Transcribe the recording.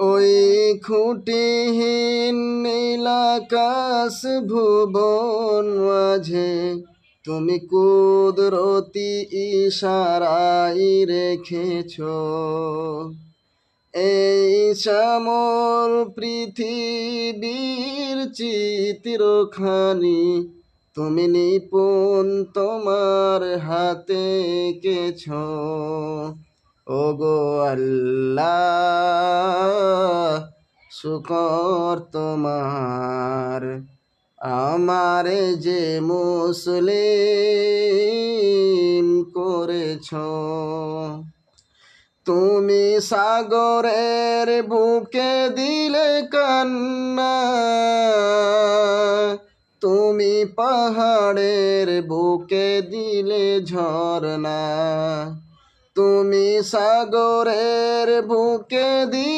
ওই খুঁটিহীন নীলাকাশ ভুবন মাঝে তুমি কুদরতি ইশারায় রেখেছ এই শ্যামল পৃথিবীর চিত্রখানি তুমি নিপুণ তোমার হাতে এঁকেছ ওগো আল্লাহ শুকর তোমার আমারে যে মুসলিম করেছ তুমি সাগরের বুকে দিলে কান্না তুমি পাহাড়ের বুকে দিলে ঝরনা তুমি সাগরের বুকে দিলে